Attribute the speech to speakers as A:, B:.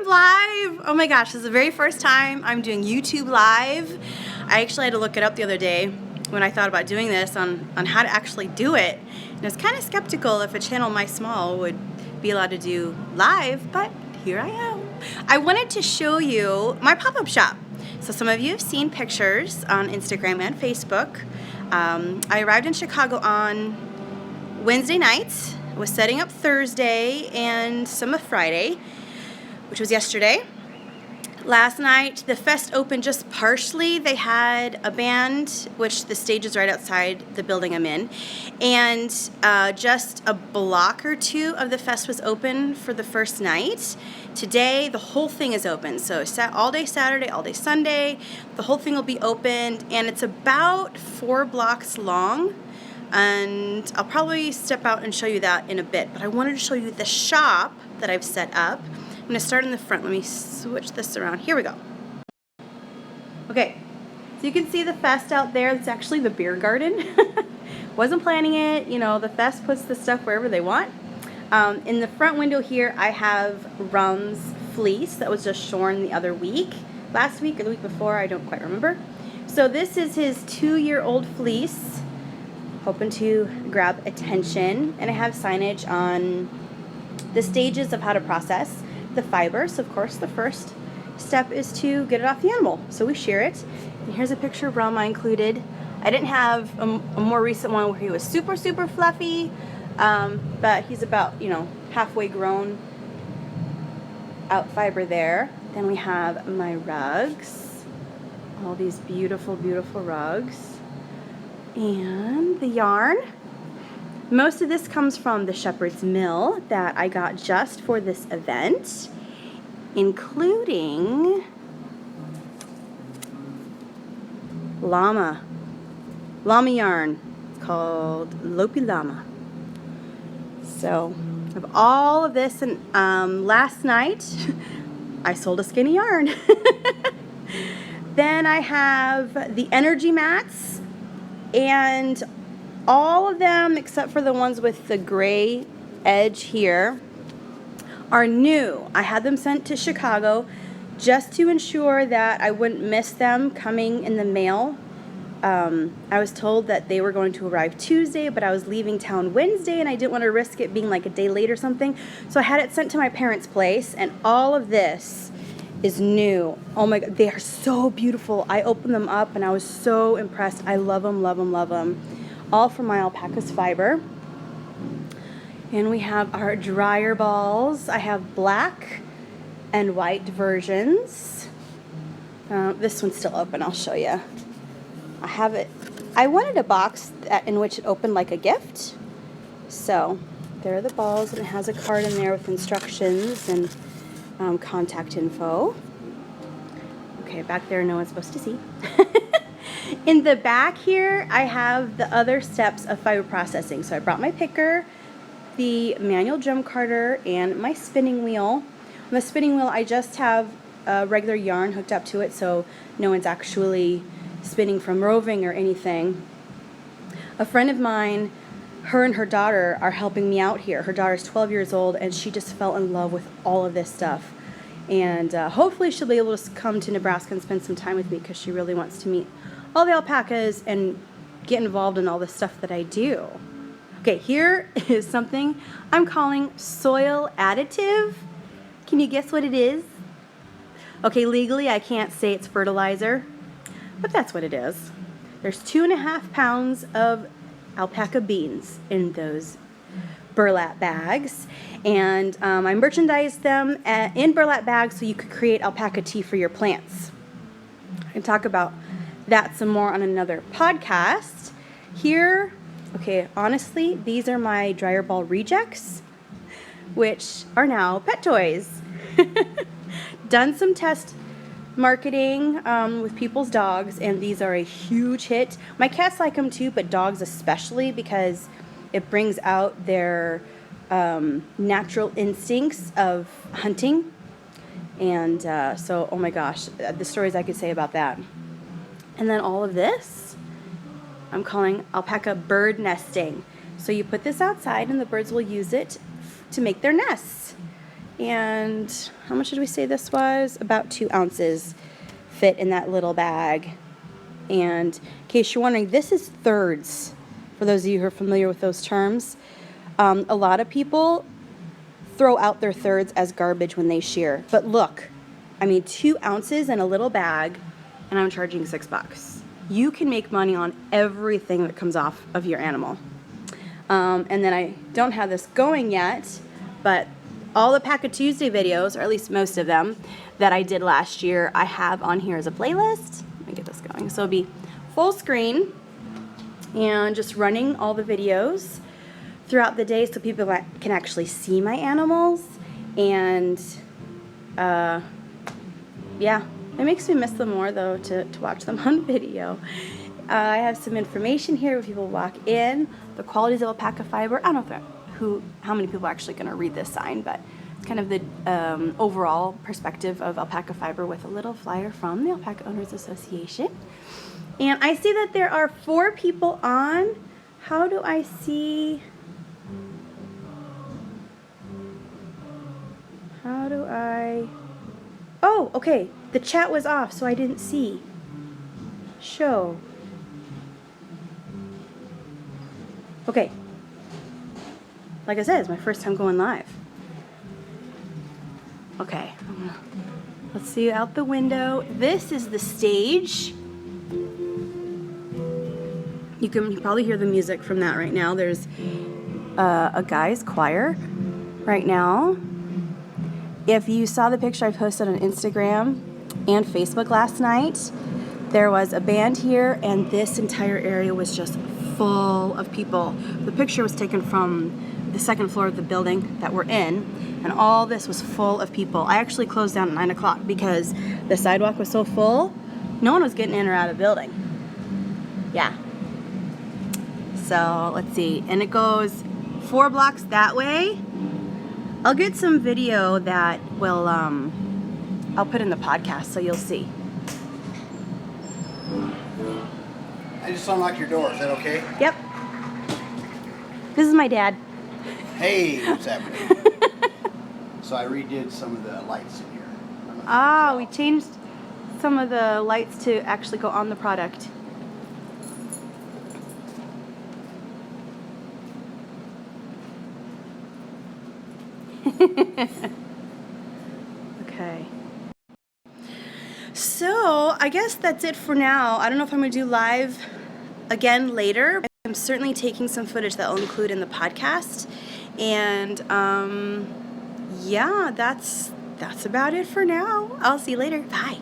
A: Live! Oh my gosh, this is the very first time I'm doing YouTube Live. I actually had to look it up the other day when I thought about doing this on how to actually do it. And I was kind of skeptical if a channel my small would be allowed to do live, but here I am. I wanted to show you my pop-up shop. So some of you have seen pictures on Instagram and Facebook. I arrived in Chicago on Wednesday night, was setting up Thursday and some of Friday, which was yesterday. Last night, the fest opened just partially. They had a band, which the stage is right outside the building I'm in, and just a block or two of the fest was open for the first night. Today, the whole thing is open. So all day Saturday, all day Sunday, the whole thing will be opened, and it's about 4 blocks long. And I'll probably step out and show you that in a bit. But I wanted to show you the shop that I've set up. I'm going to start in the front. Let me switch this around. Here we go. Okay, so you can see the fest out there. It's actually the beer garden. Wasn't planning it. You know, the fest puts the stuff wherever they want. In the front window here, I have Rum's fleece that was just shorn the other week. Last week or the week before, I don't quite remember. So this is his 2-year-old fleece. Hoping to grab attention. And I have signage on the stages of how to process the fibers. Of course, the first step is to get it off the animal. So we shear it. And here's a picture of Rum I included. I didn't have a more recent one where he was super, super fluffy. But he's about, you know, halfway grown out fiber there. Then we have my rugs. All these beautiful, beautiful rugs. And the yarn. Most of this comes from the Shepherd's Mill that I got just for this event, including llama yarn. It's called Lopi Llama. So I have all of this, and last night I sold a skinny yarn. Then I have the energy mats, and all of them except for the ones with the gray edge here are new. I had them sent to Chicago just to ensure that I wouldn't miss them coming in the mail. I was told that they were going to arrive Tuesday, but I was leaving town Wednesday and I didn't want to risk it being like a day late or something. So I had it sent to my parents' place, and all of this is new. Oh my God, they are so beautiful. I opened them up and I was so impressed. I love them, love them, love them. All from my alpaca's fiber. And we have our dryer balls. I have black and white versions. This one's still open, I'll show you. I have it. I wanted a box in which it opened like a gift. So there are the balls, and it has a card in there with instructions and contact info. Okay, back there no one's supposed to see. In the back here, I have the other steps of fiber processing. So I brought my picker, the manual drum carder, and my spinning wheel. On the spinning wheel, I just have regular yarn hooked up to it, so no one's actually spinning from roving or anything. A friend of mine, her and her daughter are helping me out here. Her daughter's 12 years old, and she just fell in love with all of this stuff. And hopefully she'll be able to come to Nebraska and spend some time with me, because she really wants to meet all the alpacas and get involved in all the stuff that I do. Okay, here is something I'm calling soil additive. Can you guess what it is? Okay, legally I can't say it's fertilizer, but that's what it is. There's 2.5 pounds of alpaca beans in those burlap bags, and I merchandise them in burlap bags so you could create alpaca tea for your plants. I can talk about that some more on another podcast. Here, okay, honestly, these are my dryer ball rejects, which are now pet toys. Done some test marketing with people's dogs, and these are a huge hit. My cats like them too, but dogs especially, because it brings out their natural instincts of hunting. And so, oh my gosh, the stories I could say about that. And then all of this, I'm calling alpaca bird nesting. So you put this outside and the birds will use it to make their nests. And how much did we say this was? About 2 ounces fit in that little bag. And in case you're wondering, this is thirds, for those of you who are familiar with those terms. A lot of people throw out their thirds as garbage when they shear. But look, I mean, 2 ounces in a little bag, and I'm charging $6. You can make money on everything that comes off of your animal. And then I don't have this going yet, but all the Alpaca Tuesday videos, or at least most of them, that I did last year, I have on here as a playlist. Let me get this going. So it'll be full screen and just running all the videos throughout the day so people can actually see my animals. And yeah, it makes me miss them more though to watch them on video. I have some information here when people walk in, the qualities of alpaca fiber. I don't know how many people are actually going to read this sign, but it's kind of the overall perspective of alpaca fiber with a little flyer from the Alpaca Owners Association. And I see that there are 4 people on. How do I see? How do I? Oh, okay. The chat was off, so I didn't see. Show. Okay. Like I said, it's my first time going live. Okay. Let's see out the window. This is the stage. You can probably hear the music from that right now. There's a guy's choir right now. If you saw the picture I posted on Instagram and Facebook last night, there was a band here, and this entire area was just full of people. The picture was taken from the second floor of the building that we're in, and all this was full of people. I actually closed down at 9 o'clock because the sidewalk was so full, no one was getting in or out of the building. Yeah. So let's see, and it goes 4 blocks that way. I'll get some video that will, I'll put in the podcast so you'll see.
B: I just unlocked your door. Is that okay?
A: Yep. This is my dad.
B: Hey, what's happening? So I redid some of the lights in here.
A: Ah, we changed some of the lights to actually go on the product. Okay. So I guess that's it for now. I don't know if I'm going to do live again later. I'm certainly taking some footage that I'll include in the podcast. And yeah, that's about it for now. I'll see you later. Bye.